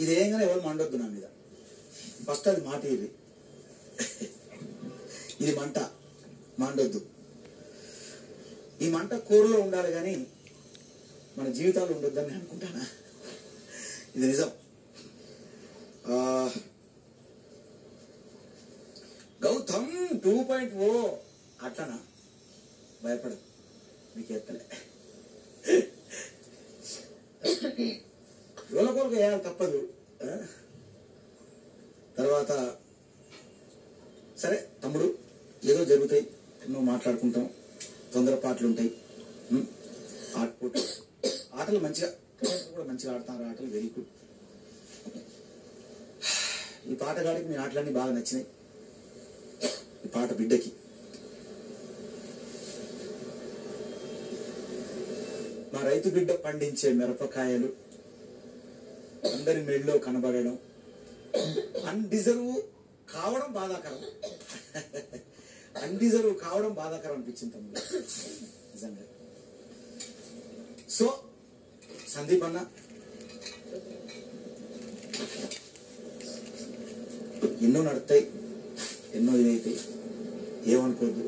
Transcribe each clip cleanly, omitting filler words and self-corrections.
ఇది ఏంగానే ఎవరు మండొద్దు నా మీద. ఫస్ట్ అది మాట ఇది. ఇది మంట మండొద్దు. ఈ మంట కూరలో ఉండాలి కానీ మన జీవితాలు ఉండొద్దని నేను అనుకుంటానా. ఇది నిజం. గౌతమ్ 2.0 అట్లనా? భయపడదు, మీకు ఎత్తలే. రోలకోలకు వేయాలి తప్పదు. తర్వాత సరే తమ్ముడు, ఏదో జరుగుతాయి, ఎన్నో మాట్లాడుకుంటాం, తొందరపాట్లు ఉంటాయి. ఆటలు మంచిగా కూడా మంచిగా ఆడతారు. ఆటలు వెరీ గుడ్. ఈ పాటగాడికి మీ ఆటలన్నీ బాగా నచ్చినాయి. ఈ పాట బిడ్డకి. మా రైతు బిడ్డ పండించే మిరపకాయలు అందరి మెళ్ళలో కనబడడం అన్డిజర్వ్ కావడం బాధాకరం. అన్డిజర్వ్ కావడం బాధాకరం అనిపించింది తమ్ముడు నిజంగా. సో సందీప్ అన్న, ఎన్నో నడుతాయి, ఎన్నో ఇదైతాయి, ఏమనుకోద్దు,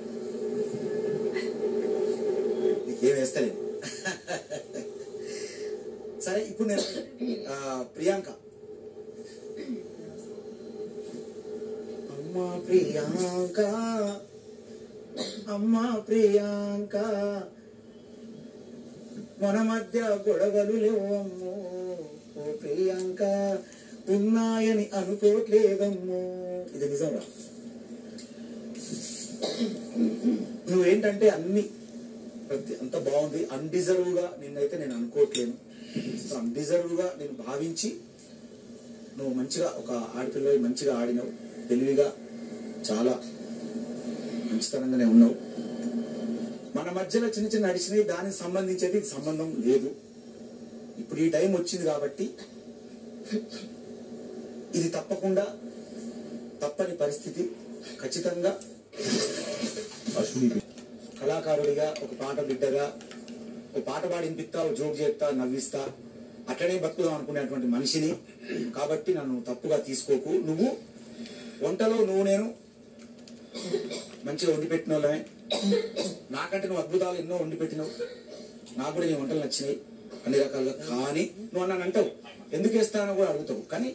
నీకేం వేస్తలేదు. సరే ఇప్పుడు నేను ప్రియాంక, అమ్మా ప్రియాంక, అమ్మా ప్రియాంక, మన మధ్య గొడవలు లేవమ్మో, ఓ ప్రియాంక ఉన్నాయని అనుకోవట్లేదమ్మో. ఇది నిజంరా. నువ్వేంటంటే అన్ని అంత బాగుంది. అన్డిజర్వ్ గా నిన్నైతే నేను అనుకోవట్లేను. అన్డిజర్వ్ గా నేను భావించి నువ్వు మంచిగా ఒక ఆడపిల్ల మంచిగా ఆడినావు, తెలివిగా చాలా మంచితనంగానే ఉన్నావు. మన మధ్యలో చిన్న చిన్న నడిచినవి, దానికి సంబంధించేది సంబంధం లేదు. ఇప్పుడు ఈ టైం వచ్చింది కాబట్టి ఇది తప్పకుండా తప్పని పరిస్థితి. ఖచ్చితంగా కళాకారుడిగా, ఒక పాట బిడ్డగా, ఒక పాట పాడి వినిపిస్తా, ఒక జోక్ చేస్తా, నవ్విస్తా, అట్లనే బతుకుదాం అనుకునేటువంటి మనిషిని. కాబట్టి నన్ను తప్పుగా తీసుకోకు. నువ్వు వంటలో నువ్వు నేను మంచిగా వండి పెట్టిన వాళ్ళమే. నాకంటే నువ్వు అద్భుతాలు ఎన్నో వండి పెట్టినావు. నాకు కూడా నీ వంటలు నచ్చినాయి అన్ని రకాలుగా. కానీ నువ్వు అన్నాను అంటావు, ఎందుకు వేస్తానో కూడా అడుగుతావు. కానీ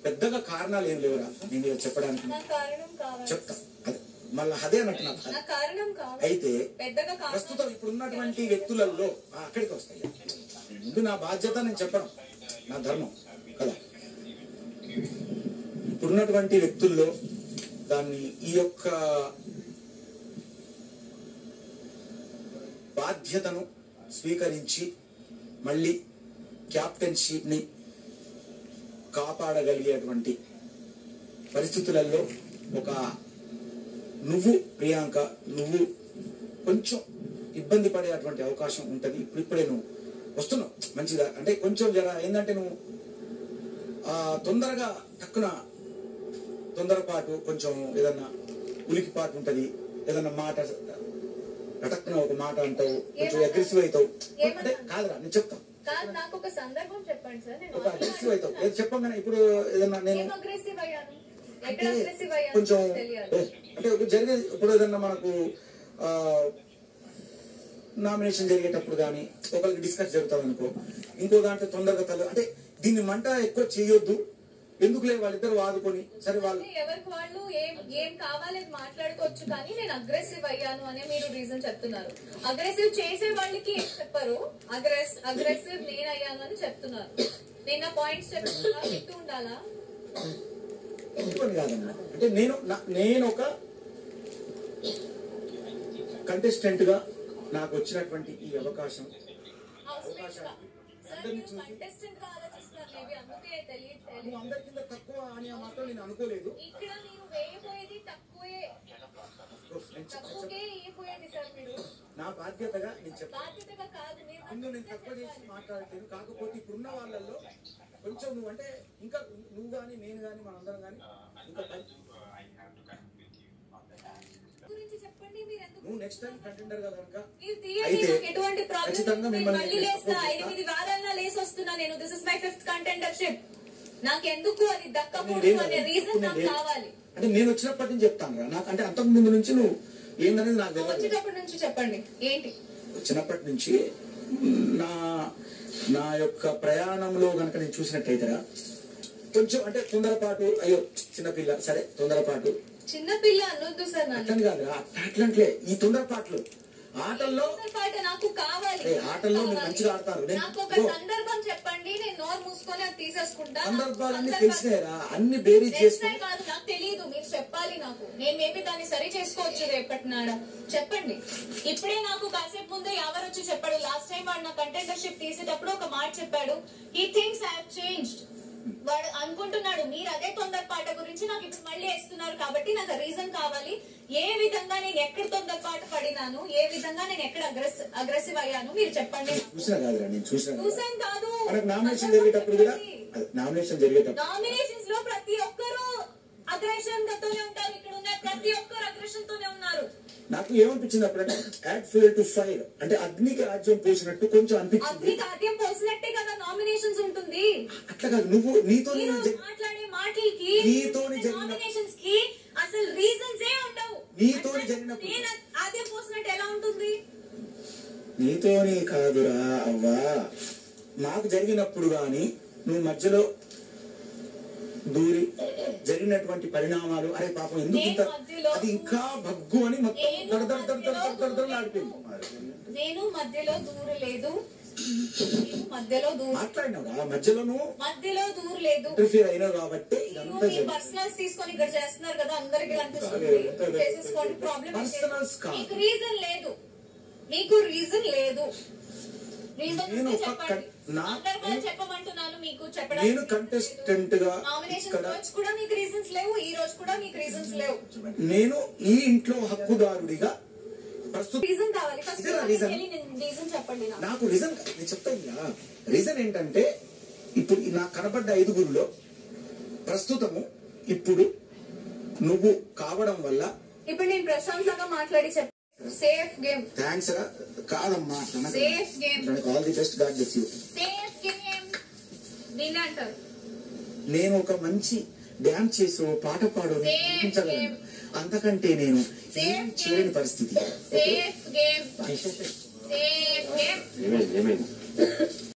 పెద్దగా కారణాలు ఏం లేవురా నేను చెప్పడానికి. చెప్తా మళ్ళీ అదే అన్నట్టు నాకు. అయితే ప్రస్తుతం ఇప్పుడున్నటువంటి వ్యక్తులలో అక్కడికి వస్తాయి. ముందు నా బాధ్యత నేను చెప్పడం, నా ధర్మం కదా. ఇప్పుడున్నటువంటి వ్యక్తుల్లో దాన్ని ఈ యొక్క బాధ్యతను స్వీకరించి మళ్ళీ క్యాప్టెన్షిప్ ని కాపాడగలిగేటువంటి పరిస్థితులలో ఒక నువ్వు ప్రియాంక, నువ్వు కొంచెం ఇబ్బంది పడేటువంటి అవకాశం ఉంటుంది. ఇప్పుడిప్పుడే నువ్వు వస్తున్నావు మంచిగా. అంటే కొంచెం జర ఏంటంటే నువ్వు తొందరగా టక్కున తొందరపాటు, కొంచెం ఏదన్నా ఉలికిపాటు ఉంటుంది. ఏదన్నా మాట టక్కున ఒక మాట అంటావు, కొంచెం అగ్రెసివ్ అవుతావు. అంటే కాదురా నేను చెప్తాను, ఒక సందర్భం చెప్పండి సార్. ఒక అగ్రెసివ్ అవుతావు. ఏది చెప్పగానే ఇప్పుడు ఏదన్నా నేను కొంచెం అంటే జరిగే ఇప్పుడు ఏదన్నా మనకు నామినేషన్ జరిగేటప్పుడు కానీ ఒకరికి డిస్కస్ జరుగుతుంది అనుకో, ఇంకో దాంట్లో తొందరగా అంటే దీన్ని మంట ఎక్కువ చేయొద్దు. ఎందుకు లేదు, వాళ్ళిద్దరు వాదుకొని సరే వాళ్ళు ఎవరికి వాళ్ళు ఏం కావాలని మాట్లాడుకోవచ్చు. కానీ నేను అగ్రెసివ్ అయ్యాను అనే మీరు రీజన్ చెప్తున్నారు. అగ్రెసివ్ చేసే వాళ్ళకి ఏం చెప్పరు, అగ్రెసివ్ నేను అయ్యాను అని చెప్తున్నారు. నేను నా పాయింట్స్ చెప్తున్నా, వింటూ ఉండాలా? కాదన్నా, అంటే నేను ఒక కంటెస్టెంట్ గా నాకు వచ్చినటువంటి ఈ అవకాశం అందరి కింద తక్కువ అని ఆ మాత్రం నేను అనుకోలేదు. ఇక్కడ నేను వేయబోయేది తక్కువే, నా బాధ్యతగా నేను బాధ్యతగా కాదు, నేను తక్కువ చేసి మాట్లాడలేదు. కాకపోతే ఇప్పుడున్న వాళ్ళల్లో కొంచెం నువ్వు అంటే ఇంకా నువ్వు కానీ నేను కానీ మనందరం కానీ ఇంకా గురించి చెప్పండి. మీరు ఎందుకు నువ్వు నెక్స్ట్ టైం కంటెండర్ గా కనుక మీరు తీయండి, అయితే నాకు ఎటువంటి ప్రాబ్లం ఖచ్చితంగా లేదు. మిమ్మల్ని మళ్ళీ లేస్తా, support 8 వారాల్లో లేసి వస్తున్నా నేను. This is my 5th contendership. నాకెందుకు అది నేను దక్కకూడదు అనే రీజన్ నాకు కావాలి. అంటే నేను వచ్చినప్పటి నుంచి చెప్తాను రా, నాకు అంటే అంతకు ముందు నుంచి నువ్వు ఏందనేది నాకు తెలియదు. వచ్చేటప్పటి నుంచి చెప్పండి ఏంటి. వచ్చినప్పటి నుంచి నా నా యొక్క ప్రయాణంలో గనక నేను చూసినట్టయితేరా కొంచెం అంటే తొందరపాటు, అయ్యో చిన్నపిల్ల సరే తొందరపాటు చిన్నపిల్ల అనొద్దు సార్. నన్ను అట్లని కాదురా, అట్లంటే ఈ తొందరపాట్లు ఆటల్లో తొందరపాటు నాకు కావాలి. ఆటల్లో మీరు మంచిగా ఆడతారు. నాకు ఒక సందర్భం చెప్పండి, నేను నోరు మూసుకొని అది తీసేసుకుంటా. సందర్భాలన్నీ తెలిసినాయరా, అన్ని బేరీజ్ చేసుకుని కాదు నాకు తెలియదు, మీరు చెప్పాలి నాకు. నేను మేబీ దాన్ని సరి చేసుకోవచ్చు రేపటి నాడ. చెప్పండి. ఇప్పుడే నాకు కాసేపు ముందే ఎవరు వచ్చి చెప్పాడు. లాస్ట్ టైం వాడు నా కంటెండర్షిప్ తీసేటప్పుడు ఒక మాట చెప్పాడు. He thinks I have changed. వాడు అనుకుంటున్నాడు మీరు అదే తొందరపాట గురించి నాకు ఇప్పుడు మళ్ళీ వేస్తున్నారు కాబట్టి నాకు రీజన్ కావాలి. ఏ విధంగా నేను ఎక్కడ తొందరపాటు పడినాను, ఏ విధంగా నేను ఎక్కడ అగ్రెసివ్ అయ్యాను మీరు చెప్పండి. చూసినా కాదురా, నేను చూసాను కాదు. మనకు నామినేషన్ జరిగేటప్పుడు కూడా నామినేషన్స్ లో ప్రతి ఒక్కరు అగ్రెషన్ తోనే ఉంటారు. ఇక్కడ ఉన్న ప్రతి ఒక్కరు అగ్రెషన్ తోనే ఉన్నారు. నాకు ఏమనిపించింది అప్పుడంటే యాడ్ ఫ్యూయల్ టు ఫైర్ అంటే అగ్నికి రాజ్యం పోసినట్టు కొంచెం అనిపించింది. అగ్నికి రాజ్యం పోసినట్టే కదా నామినేషన్స్ ఉంటుంది. అట్లా కాదు, నువ్వు నీతో మాట్లాడే మాటలకి నామినేషన్స్ కి అసలు రీజన్స్ ఏ ఉండవు. నీతోని జరిగినప్పుడు నేను ఆద్యం పోసినట్టు ఎలా ఉంటుంది? నీతోని కాదురా అవ్వా, నాకు జరిగినప్పుడు గాని నువ్వు మధ్యలో దూరి జరిగినటువంటి పరిణామాలు, అరే పాపం ఎందుకు ఇంత అది ఇంకా భగ్గు అని మొత్తం ఆడిపోయింది. నేను మధ్యలో దూరలేదు. మధ్యలో మాట్లాడినావు మధ్యలో నువ్వు మధ్యలో దూరలేదు. ఇంటర్ఫియర్ అయినావు కాబట్టి పర్సనల్స్ తీసుకొని ఇక్కడ చేస్తున్నారు కదా, అందరికి కనిపిస్తుంది. చేసేసుకోండి, ప్రాబ్లం. మీకు రీజన్ లేదు, మీకు రీజన్ లేదు. చెప్పమంటున్నాను మీకు చెప్పడానికి. నేను కంటెస్టెంట్ గా కూడా మీకు రీజన్స్ లేవు, ఈ రోజు కూడా మీకు రీజన్స్ లేవు. నేను ఈ ఇంట్లో హక్కుదారుడిగా రీజన్ కావాలి. రీజన్ చెప్పండి నాకు. రీజన్ నేను చెప్తాను. రీజన్ ఏంటంటే ఇప్పుడు నాకు కనబడ్డ 5గురిలో ప్రస్తుతము ఇప్పుడు నువ్వు కావడం వల్ల ఇప్పుడు నేను ప్రశాంతంగా మాట్లాడి చెప్పాను. Safe game. థ్యాంక్స్ రా. కాదమ్మా, safe game. All the best, God bless you. Safe game దీన్ని అంటారు. నేను ఒక మంచి డాన్స్ చేసి పాట పాడు చూపించగలను, అంతకంటే నేను చేయని పరిస్థితి. Safe game. Safe game.